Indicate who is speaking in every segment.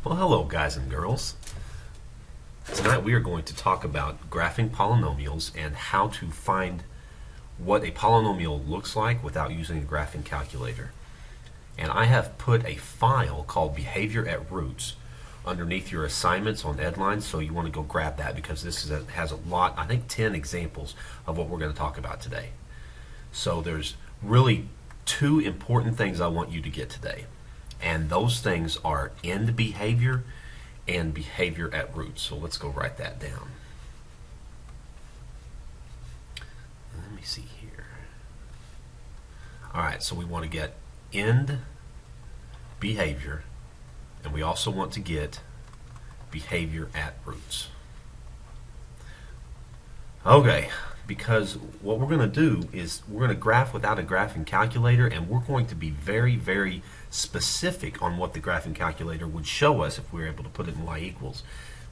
Speaker 1: Well, hello guys and girls. Tonight we are going to talk about graphing polynomials and how to find what a polynomial looks like without using a graphing calculator. And I have put a file called Behavior at Roots underneath your assignments on Edline, so you want to go grab that because this has a lot, I think 10 examples of what we're going to talk about today. So there's really two important things I want you to get today. And those things are end behavior and behavior at roots. So let's go write that down. Let me see here. All right, so we want to get end behavior, and we also want to get behavior at roots. Okay, because what we're going to do is we're going to graph without a graphing calculator, and we're going to be very, very specific on what the graphing calculator would show us if we were able to put it in y equals.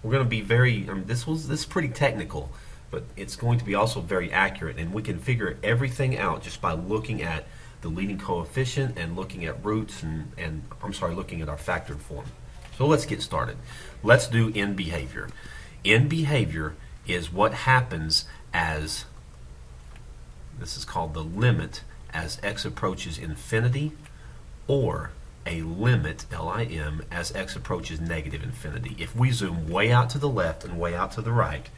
Speaker 1: We're going to be very, this is pretty technical, but it's going to be also very accurate, and we can figure everything out just by looking at the leading coefficient and looking at roots and looking at our factored form. So let's get started. Let's do end behavior. End behavior is what happens as, this is called the limit as x approaches infinity, or a limit, LIM, as x approaches negative infinity. If we zoom way out to the left and way out to the right,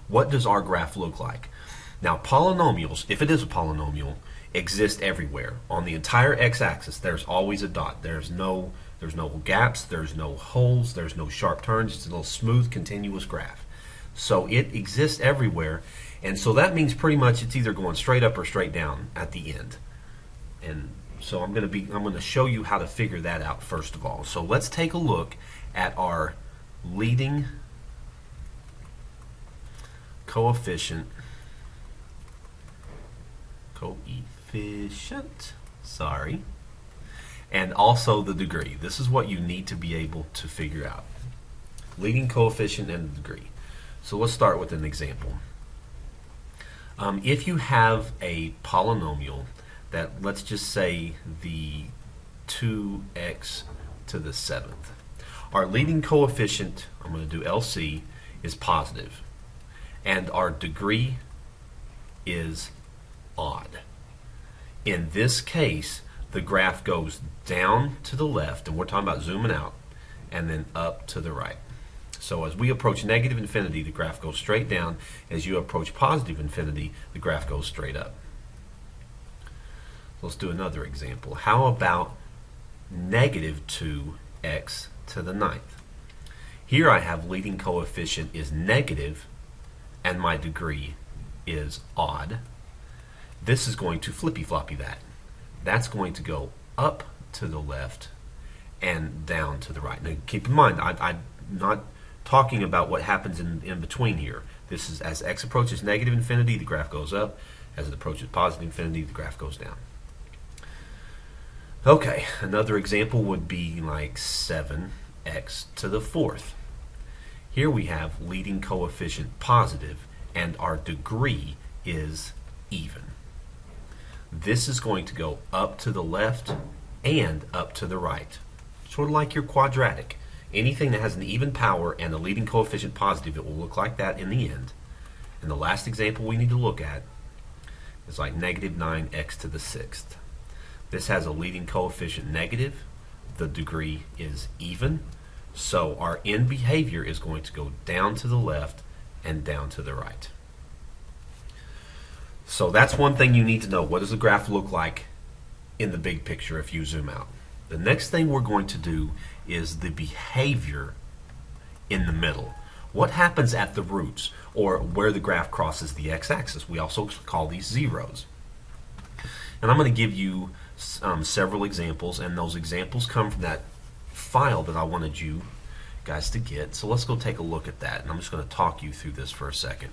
Speaker 1: what does our graph look like? Now, polynomials, if it is a polynomial, exist everywhere. On the entire x-axis, there's always a dot. There's no gaps, there's no holes, there's no sharp turns. It's a little smooth, continuous graph. So it exists everywhere, and so that means pretty much it's either going straight up or straight down at the end. And so I'm going to show you how to figure that out first of all. So let's take a look at our leading coefficient, and also the degree. This is what you need to be able to figure out. Leading coefficient and the degree. So let's start with an example. If you have a polynomial that, let's just say, the 2x to the 7th. Our leading coefficient, I'm going to do LC, is positive, and our degree is odd. In this case, the graph goes down to the left, and we're talking about zooming out, and then up to the right. So as we approach negative infinity, the graph goes straight down. As you approach positive infinity, the graph goes straight up. Let's do another example. How about negative 2x to the 9th? Here I have leading coefficient is negative and my degree is odd. This is going to flippy-floppy that. That's going to go up to the left and down to the right. Now keep in mind, I'm not talking about what happens in between here. This is as x approaches negative infinity, the graph goes up. As it approaches positive infinity, the graph goes down. Okay, another example would be like 7x to the 4th. Here we have leading coefficient positive, and our degree is even. This is going to go up to the left and up to the right. Sort of like your quadratic. Anything that has an even power and a leading coefficient positive, it will look like that in the end. And the last example we need to look at is like negative 9x to the 6th. This has a leading coefficient negative. The degree is even. So our end behavior is going to go down to the left and down to the right. So that's one thing you need to know. What does the graph look like in the big picture if you zoom out? The next thing we're going to do is the behavior in the middle. What happens at the roots, or where the graph crosses the x-axis? We also call these zeros. And I'm going to give you several examples, and those examples come from that file that I wanted you guys to get. So let's go take a look at that, and I'm just going to talk you through this for a second.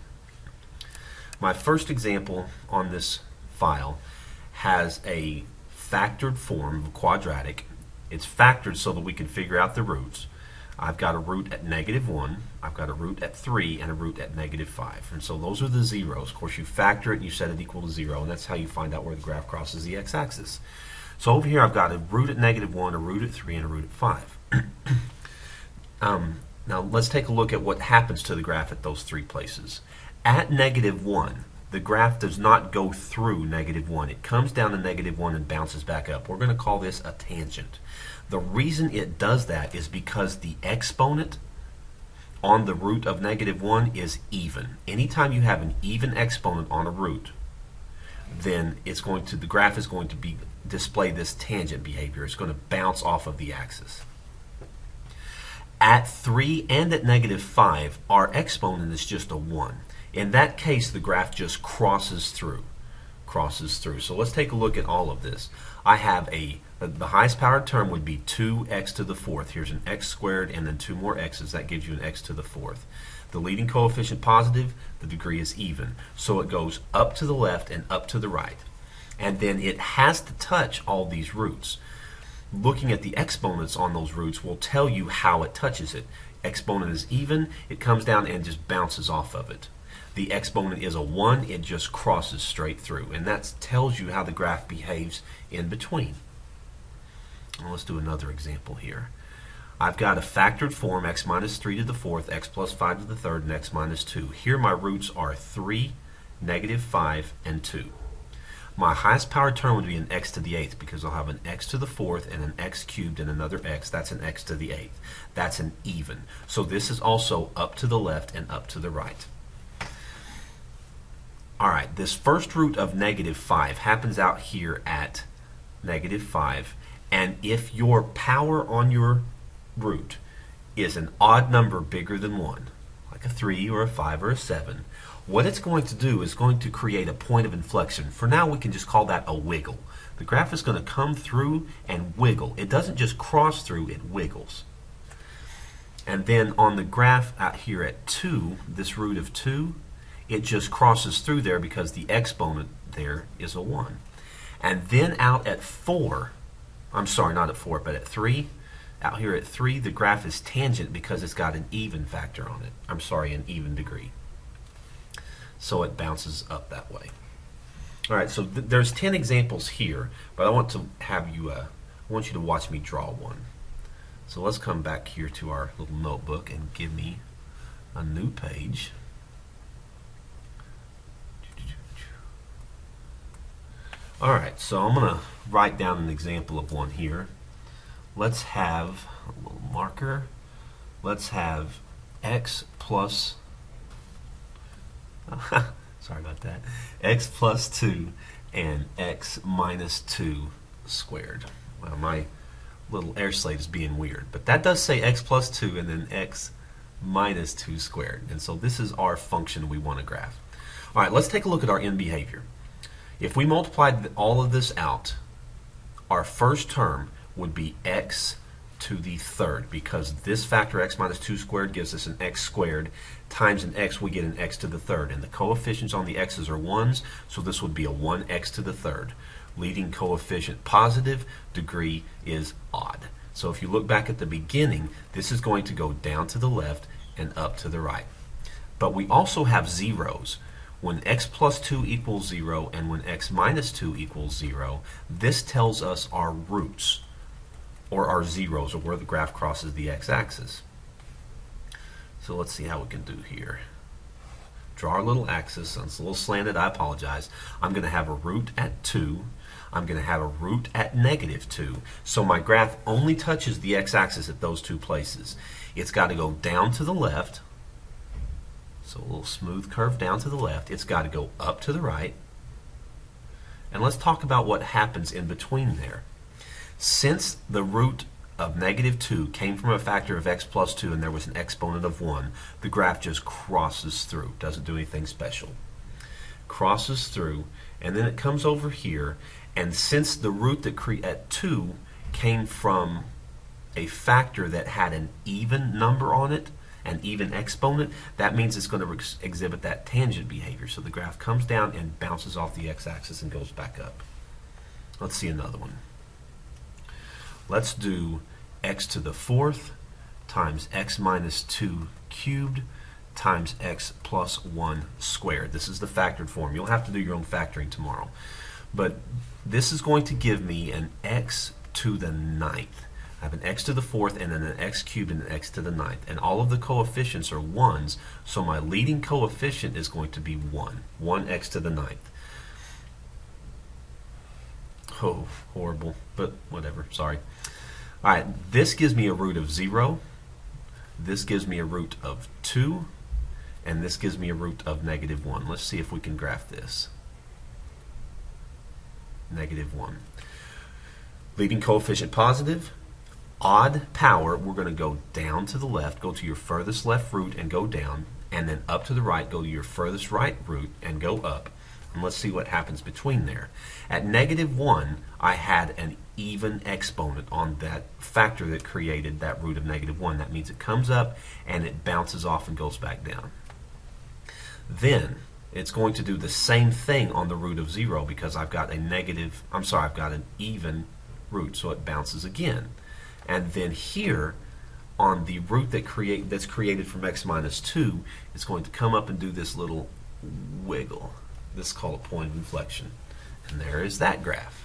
Speaker 1: My first example on this file has a factored form of a quadratic. It's factored so that we can figure out the roots. I've got a root at negative 1, I've got a root at 3, and a root at negative 5. And so those are the zeros. Of course, you factor it and you set it equal to 0, and that's how you find out where the graph crosses the x-axis. So over here I've got a root at negative 1, a root at 3, and a root at 5. Now let's take a look at what happens to the graph at those three places. At -1, the graph does not go through -1. It comes down to -1 and bounces back up. We're going to call this a tangent. The reason it does that is because the exponent on the root of -1 is even. Anytime you have an even exponent on a root, then the graph is going to display this tangent behavior. It's going to bounce off of the axis. At 3 and at -5, our exponent is just a 1. In that case, the graph just crosses through. So let's take a look at all of this. I have the highest powered term would be 2x to the fourth. Here's an x squared and then 2 more x's. That gives you an x to the fourth. The leading coefficient positive, the degree is even. So it goes up to the left and up to the right. And then it has to touch all these roots. Looking at the exponents on those roots will tell you how it touches it. Exponent is even, it comes down and just bounces off of it. The exponent is a 1, it just crosses straight through. And that tells you how the graph behaves in between. Well, let's do another example here. I've got a factored form, x minus 3 to the fourth, x plus 5 to the third, and x minus 2. Here my roots are 3, -5, and 2. My highest powered term would be an x to the 8th because I'll have an x to the 4th and an x cubed and another x. That's an x to the 8th. That's an even. So this is also up to the left and up to the right. Alright, this first root of -5 happens out here at -5. And if your power on your root is an odd number bigger than 1, like a 3 or a 5 or a 7, what it's going to do is going to create a point of inflection. For now, we can just call that a wiggle. The graph is going to come through and wiggle. It doesn't just cross through, it wiggles. And then on the graph out here at 2, this root of 2, it just crosses through there because the exponent there is a 1. And then out at 4, I'm sorry, not at 4, but at 3, out here at 3, the graph is tangent because it's got an even factor on it. I'm sorry, an even degree. So it bounces up that way. All right, so there's 10 examples here, but I want to have you, I want you to watch me draw one. So let's come back here to our little notebook and give me a new page. All right, so I'm going to write down an example of one here. Let's have a little marker. Let's have x plus sorry about that, x plus 2 and x minus 2 squared. Well, my little air slate is being weird, but that does say x plus 2 and then x minus 2 squared. And so this is our function we want to graph. All right, let's take a look at our end behavior. If we multiplied all of this out, our first term would be x to the third, because this factor x minus 2 squared gives us an x squared times an x, we get an x to the third, and the coefficients on the x's are 1s, so this would be a 1x to the third. Leading coefficient positive, degree is odd. So if you look back at the beginning, this is going to go down to the left and up to the right. But we also have zeros. When x plus 2 equals 0 and when x minus 2 equals 0, this tells us our roots, or our zeros, or where the graph crosses the x-axis. So let's see how we can do here. Draw our little axis. It's a little slanted, I apologize. I'm going to have a root at 2. I'm going to have a root at -2. So my graph only touches the x-axis at those two places. It's got to go down to the left. So a little smooth curve down to the left. It's got to go up to the right. And let's talk about what happens in between there. Since the root of -2 came from a factor of x plus 2 and there was an exponent of 1, the graph just crosses through. Doesn't do anything special. Crosses through, and then it comes over here, and since the root that at 2 came from a factor that had an even number on it, an even exponent, that means it's going to exhibit that tangent behavior. So the graph comes down and bounces off the x-axis and goes back up. Let's see another one. Let's do x to the fourth times x minus 2 cubed times x plus 1 squared. This is the factored form. You'll have to do your own factoring tomorrow. But this is going to give me an x to the ninth. I have an x to the fourth and then an x cubed and an x to the ninth. And all of the coefficients are 1s, so my leading coefficient is going to be 1. 1x to the ninth. Oh, horrible, but whatever, sorry. All right, this gives me a root of 0. This gives me a root of 2. And this gives me a root of -1. Let's see if we can graph this. -1. Leading coefficient positive. Odd power, we're going to go down to the left, go to your furthest left root and go down, and then up to the right, go to your furthest right root and go up. And let's see what happens between there. At -1, I had an even exponent on that factor that created that root of -1. That means it comes up and it bounces off and goes back down. Then it's going to do the same thing on the root of 0 because I've got I've got an even root, so it bounces again. And then here, on the root that's created from x minus 2, it's going to come up and do this little wiggle. This is called a point of inflection. And there is that graph.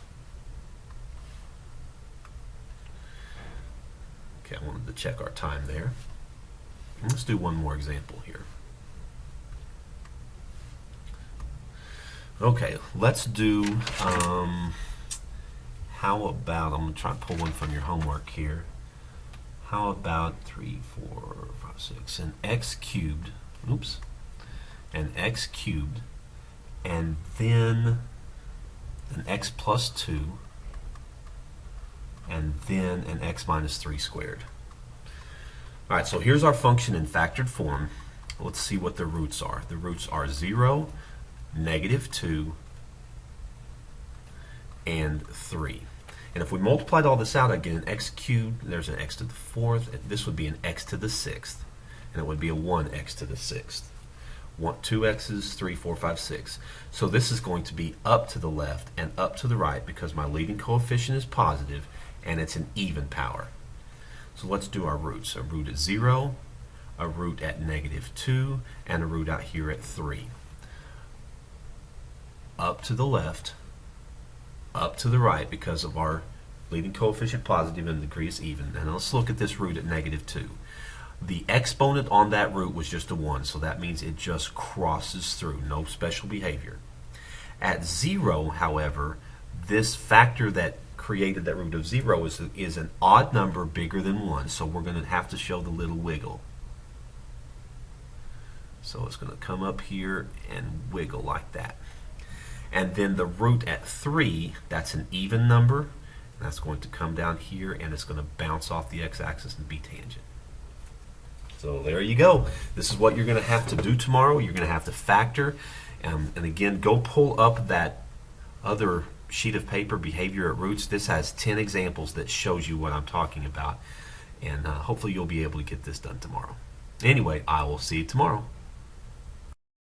Speaker 1: Okay, I wanted to check our time there. Let's do one more example here. Okay, let's do how about, I'm going to try and pull one from your homework here. How about 3, 4, 5, 6, an x cubed, an x cubed, and then an x plus 2, and then an x minus 3 squared. All right, so here's our function in factored form. Let's see what the roots are. The roots are 0, -2, and 3. And if we multiplied all this out, I'd get an x cubed, there's an x to the fourth, and this would be an x to the sixth, and it would be a 1x to the sixth. 2 x's, 3, 4, 5, 6. So this is going to be up to the left and up to the right because my leading coefficient is positive and it's an even power. So let's do our roots. A root at 0, a root at -2, and a root out here at 3. Up to the left, up to the right because of our leading coefficient positive and the degree is even. And let's look at this root at -2. The exponent on that root was just a 1, so that means it just crosses through, no special behavior. At 0, however, this factor that created that root of 0 is an odd number bigger than 1, so we're going to have to show the little wiggle. So it's going to come up here and wiggle like that. And then the root at 3, that's an even number. That's going to come down here and it's going to bounce off the x-axis and be tangent. So there you go. This is what you're going to have to do tomorrow. You're going to have to factor. And again, go pull up that other sheet of paper, Behavior at Roots. This has 10 examples that shows you what I'm talking about. And hopefully you'll be able to get this done tomorrow. Anyway, I will see you tomorrow.